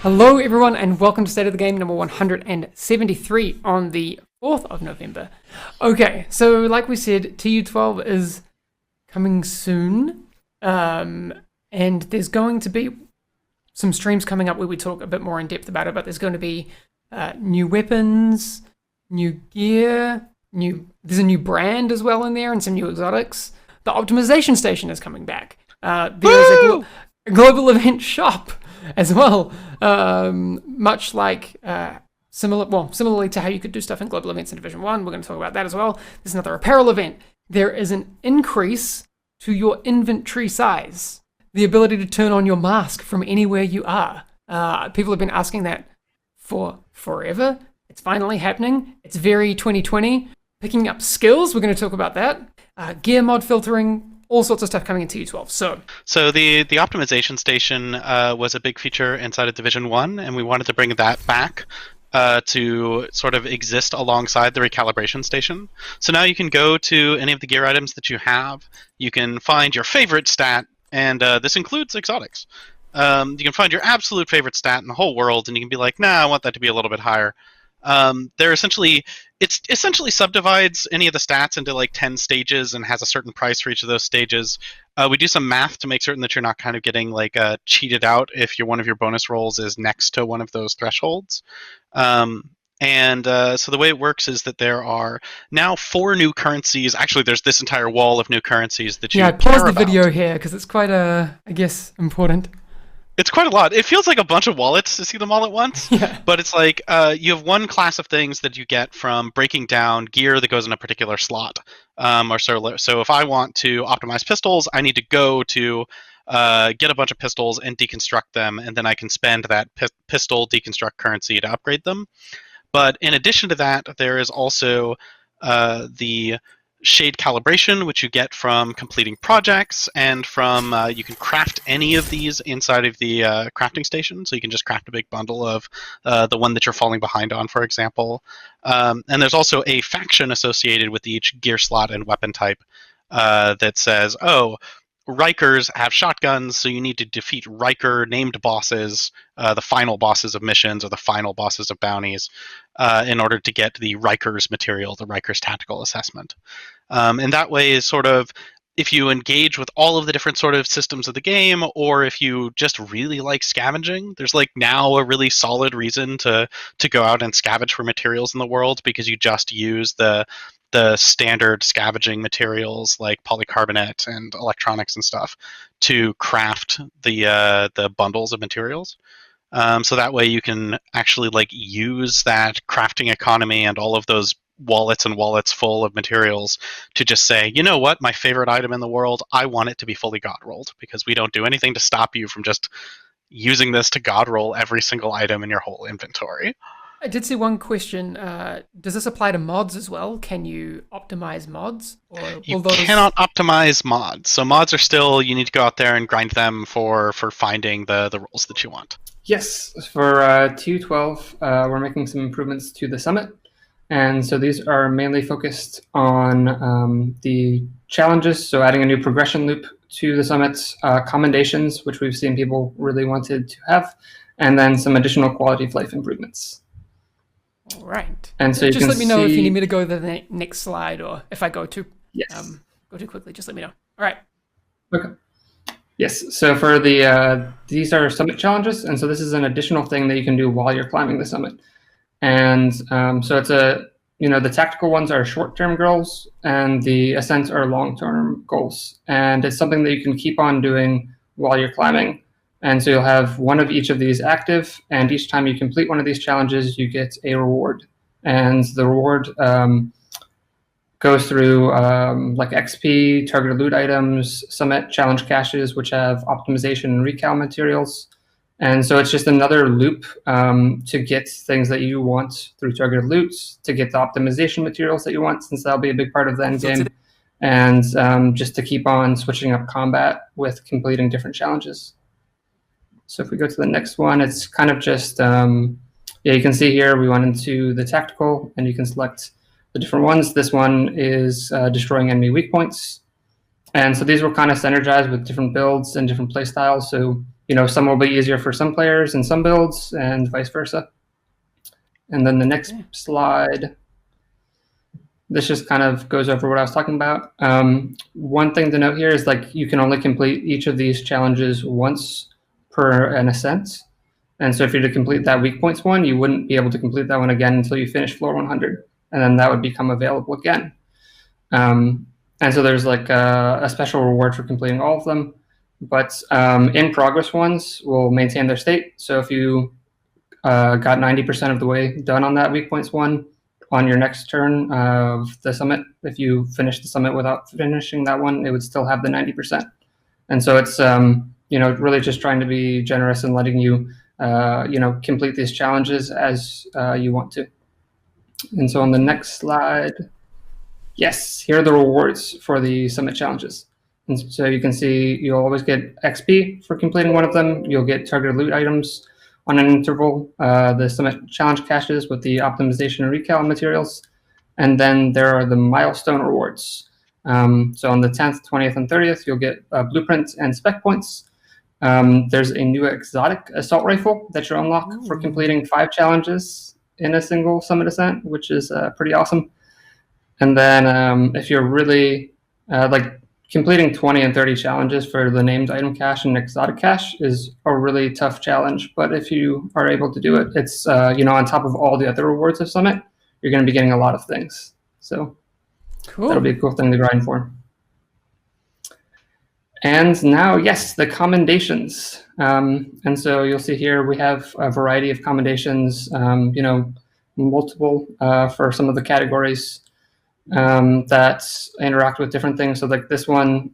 Hello everyone and welcome to State of the Game number 173 on the 4th of November. Okay, so like we said, TU12 is coming soon, and there's going to be some streams coming up where we talk a bit more in depth about it, but there's going to be new weapons, new gear, there's a new brand as well in there and some new exotics. The optimization station is coming back. There is a global event shop as well, much like similarly to how you could do stuff in global events in Division 1. We're going to talk about that as well. There's another apparel event. There is an increase to your inventory size, the ability to turn on your mask from anywhere you are. People have been asking that for forever. It's finally happening. It's very 2020. Picking up skills, we're going to talk about that. Gear mod filtering, all sorts of stuff coming in TU12. So the optimization station was a big feature inside of Division 1, and we wanted to bring that back to sort of exist alongside the recalibration station. So now you can go to any of the gear items that you have. You can find your favorite stat, and this includes exotics. You can find your absolute favorite stat in the whole world, and you can be like, nah, I want that to be a little bit higher. It essentially subdivides any of the stats into like 10 stages and has a certain price for each of those stages. We do some math to make certain that you're not kind of getting like cheated out if one of your bonus rolls is next to one of those thresholds. So the way it works is that there are now 4 new currencies. Actually, there's this entire wall of new currencies that you I paused the about. video here because it's quite I guess, important. It's quite a lot. It feels like a bunch of wallets to see them all at once. Yeah. But it's like you have one class of things that you get from breaking down gear that goes in a particular slot. So if I want to optimize pistols, I need to go to get a bunch of pistols and deconstruct them, and then I can spend that pistol deconstruct currency to upgrade them. But in addition to that, there is also the shade calibration, which you get from completing projects, and from you can craft any of these inside of the crafting station. So you can just craft a big bundle of the one that you're falling behind on, for example. And there's also a faction associated with each gear slot and weapon type that says, oh, Rikers have shotguns, so you need to defeat Riker named bosses, the final bosses of missions or the final bosses of bounties, in order to get the Rikers material, the Rikers tactical assessment. And that way is sort of, if you engage with all of the different sort of systems of the game, or if you just really like scavenging, there's like now a really solid reason to go out and scavenge for materials in the world, because you just use the standard scavenging materials like polycarbonate and electronics and stuff to craft the bundles of materials. So that way you can actually like use that crafting economy and all of those wallets and wallets full of materials to just say, you know what, my favorite item in the world, I want it to be fully god rolled, because we don't do anything to stop you from just using this to god roll every single item in your whole inventory. I did see one question. Does this apply to mods as well? Can you optimize mods? You cannot optimize mods. So mods are still, you need to go out there and grind them for finding the rolls that you want. Yes, for TU12, we're making some improvements to the summit. And so these are mainly focused on the challenges, so adding a new progression loop to the summits, commendations, which we've seen people really wanted to have, and then some additional quality of life improvements. All right. And so just let me know if you need me to go to the next slide, or if I go too go too quickly. Just let me know. All right. Okay. Yes. So for these are summit challenges, and so this is an additional thing that you can do while you're climbing the summit. And so it's the tactical ones are short-term goals, and the ascents are long-term goals. And it's something that you can keep on doing while you're climbing. And so you'll have one of each of these active, and each time you complete one of these challenges, you get a reward. And the reward goes through like XP, targeted loot items, summit challenge caches, which have optimization and recal materials. And so it's just another loop to get things that you want through targeted loots, to get the optimization materials that you want, since that'll be a big part of the end game, and just to keep on switching up combat with completing different challenges. So if we go to the next one, it's kind of just, you can see here we went into the tactical, and you can select the different ones. This one is destroying enemy weak points. And so these were kind of synergized with different builds and different play styles. So some will be easier for some players in some builds and vice versa. And then the next slide, this just kind of goes over what I was talking about. One thing to note here is you can only complete each of these challenges once per an ascent. And so if you're to complete that weak points one, you wouldn't be able to complete that one again until you finish floor 100. And then that would become available again. And so there's a special reward for completing all of them. But in progress ones will maintain their state. So if you got 90% of the way done on that weak points one, on your next turn of the summit, if you finish the summit without finishing that one, it would still have the 90%. And so it's really just trying to be generous and letting you complete these challenges as you want to. And so on the next slide, yes, here are the rewards for the summit challenges. And so you can see you'll always get XP for completing one of them. You'll get targeted loot items on an interval, the summit challenge caches with the optimization and recal materials. And then there are the milestone rewards. So on the 10th, 20th, and 30th, you'll get blueprints and spec points. There's a new exotic assault rifle that you unlock for completing 5 challenges in a single summit ascent, which is pretty awesome. And then if you're really completing 20 and 30 challenges for the named item cache and exotic cache is a really tough challenge. But if you are able to do it, it's on top of all the other rewards of summit, you're going to be getting a lot of things. So cool. That'll be a cool thing to grind for. And now, yes, the commendations. And so you'll see here we have a variety of commendations, multiple for some of the categories that interact with different things. So this one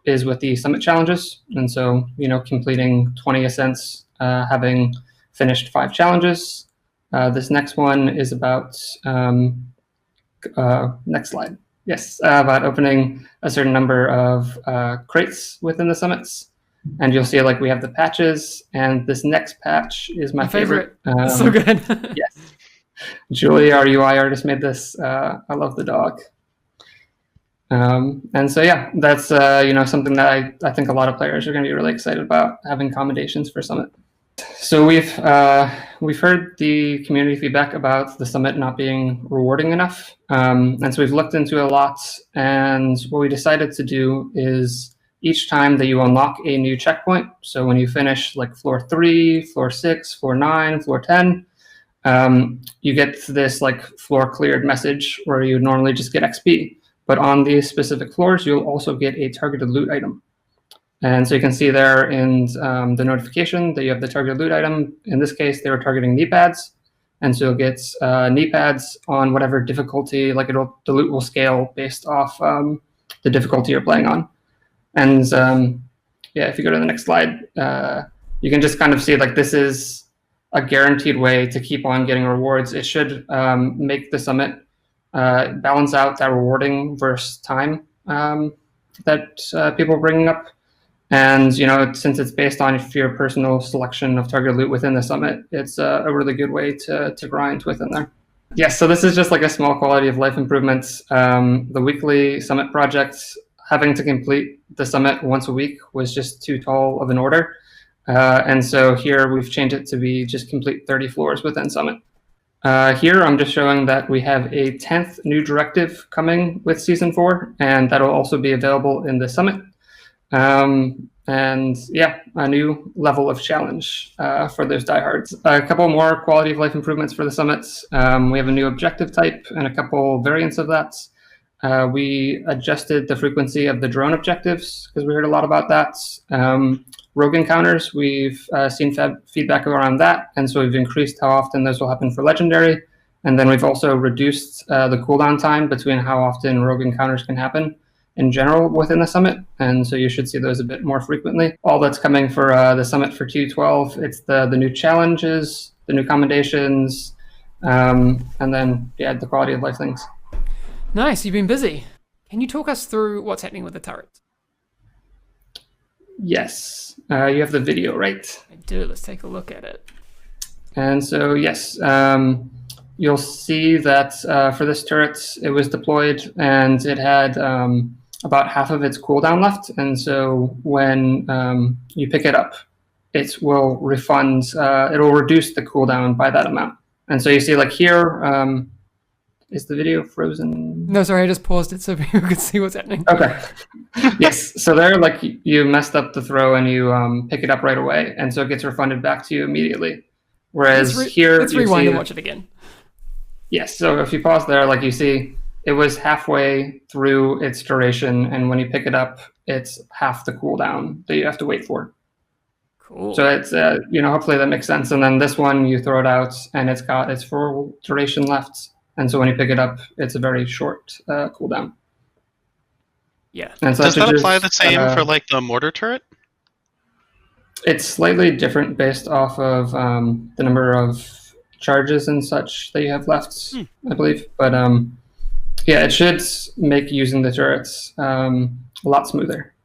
is with the summit challenges. And so, completing 20 ascents, having finished 5 challenges. This next one is about, next slide. Yes, about opening a certain number of crates within the summits. And you'll see we have the patches, and this next patch is my favorite. So good. Yes. Julie, our UI artist, made this. I love the dog. And so, yeah, that's, something that I think a lot of players are going to be really excited about, having commendations for Summit. So we've heard the community feedback about the Summit not being rewarding enough. And so we've looked into a lot. And what we decided to do is each time that you unlock a new checkpoint, so when you finish floor 3, floor 6, floor 9, floor 10, you get this floor cleared message where you would normally just get XP. But on these specific floors, you'll also get a targeted loot item. And so you can see there in the notification that you have the targeted loot item. In this case, they were targeting knee pads. And so you'll get knee pads on whatever difficulty, the loot will scale based off the difficulty you're playing on. And yeah, if you go to the next slide, you can just kind of see this is a guaranteed way to keep on getting rewards. It should make the Summit balance out that rewarding versus time that people are bringing up. And since it's based on your personal selection of target loot within the Summit, it's a really good way to grind within there. Yes, so this is just a small quality of life improvements. The weekly Summit projects, having to complete the Summit once a week was just too tall of an order. And so here we've changed it to be just complete 30 floors within Summit. Here I'm just showing that we have a 10th new directive coming with Season 4, and that'll also be available in the Summit. And yeah, a new level of challenge for those diehards. A couple more quality of life improvements for the Summits. We have a new objective type and a couple variants of that. We adjusted the frequency of the drone objectives because we heard a lot about that. Rogue encounters, we've seen feedback around that, and so we've increased how often those will happen for Legendary. And then we've also reduced the cooldown time between how often rogue encounters can happen in general within the Summit, and so you should see those a bit more frequently. All that's coming for the Summit for Q12, it's the new challenges, the new commendations, and then yeah, the quality of life things. Nice, you've been busy. Can you talk us through what's happening with the turrets? Yes, you have the video, right? I do, let's take a look at it. And so yes, you'll see that for this turret, it was deployed and it had a about half of its cooldown left, and so when you pick it up, it will refund. It'll reduce the cooldown by that amount. And so you see, like here, is the video frozen? No, sorry, I just paused it so people could see what's happening. Okay. Yes. So there, like you messed up the throw and you pick it up right away, and so it gets refunded back to you immediately. Whereas here, let's rewind and watch it again. Yes. So if you pause there, like you see, it was halfway through its duration, and when you pick it up, it's half the cooldown that you have to wait for. Cool. So it's hopefully that makes sense. And then this one, you throw it out, and it's got its full duration left. And so when you pick it up, it's a very short cooldown. Yeah. And so does that apply the same for like the mortar turret? It's slightly different based off of the number of charges and such that you have left, I believe. But yeah, it should make using the turrets a lot smoother.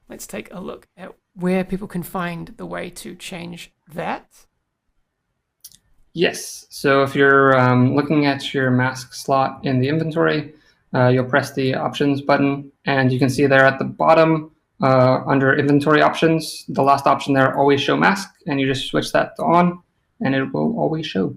Let's take a look at where people can find the way to change that. Yes. So if you're looking at your mask slot in the inventory, you'll press the options button, and you can see there at the bottom under inventory options, the last option there, always show mask, and you just switch that to on, and it will always show.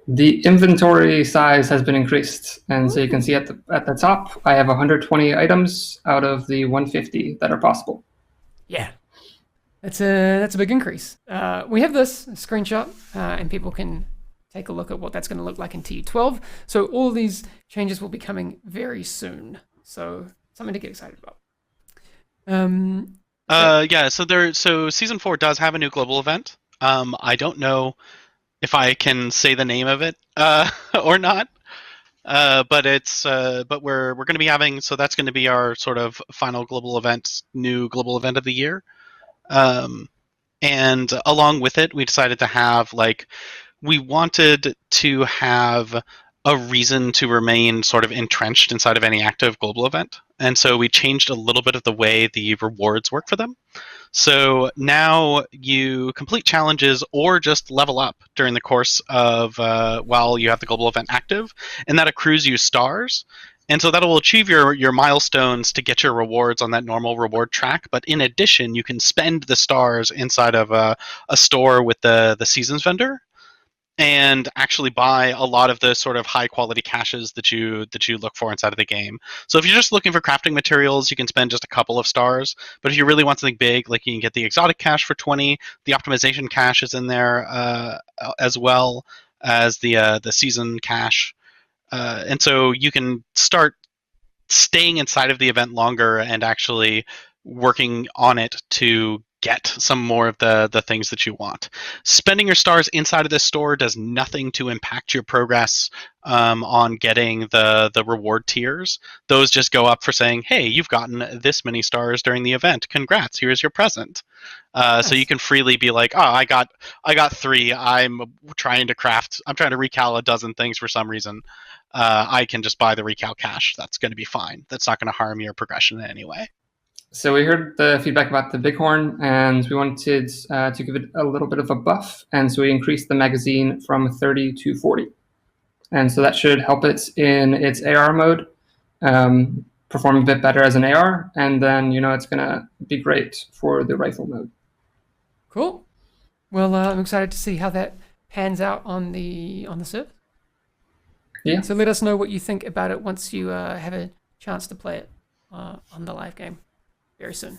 The inventory size has been increased, and so you can see at the top, I have 120 items out of the 150 that are possible. Yeah. That's a big increase. We have this screenshot, and people can take a look at what that's going to look like in TU12. So all these changes will be coming very soon. So something to get excited about. Yeah. So season 4 does have a new global event. I don't know if I can say the name of it or not. But we're going to be having, so that's going to be our sort of final global event, new global event of the year. And along with it, we decided to have we wanted to have a reason to remain sort of entrenched inside of any active global event. And so we changed a little bit of the way the rewards work for them. So now you complete challenges or just level up during the course of while you have the global event active, and that accrues you stars. And so that will achieve your milestones to get your rewards on that normal reward track. But in addition, you can spend the stars inside of a store with the seasons vendor and actually buy a lot of the sort of high quality caches that you look for inside of the game. So if you're just looking for crafting materials, you can spend just a couple of stars. But if you really want something big, like you can get the exotic cache for 20, the optimization cache is in there as well as the season cache. And so you can start staying inside of the event longer and actually working on it to get some more of the things that you want. Spending your stars inside of this store does nothing to impact your progress on getting the reward tiers. Those just go up for saying, hey, you've gotten this many stars during the event. Congrats, here's your present. Nice. So you can freely be like, oh, I got 3. I'm trying to recal a dozen things for some reason. I can just buy the recal cache. That's going to be fine. That's not going to harm your progression in any way. So we heard the feedback about the Bighorn, and we wanted to give it a little bit of a buff, and so we increased the magazine from 30 to 40. And so that should help it in its AR mode, perform a bit better as an AR, and then it's going to be great for the rifle mode. Cool. Well, I'm excited to see how that pans out on the server. Yeah. So let us know what you think about it once you have a chance to play it on the live game very soon.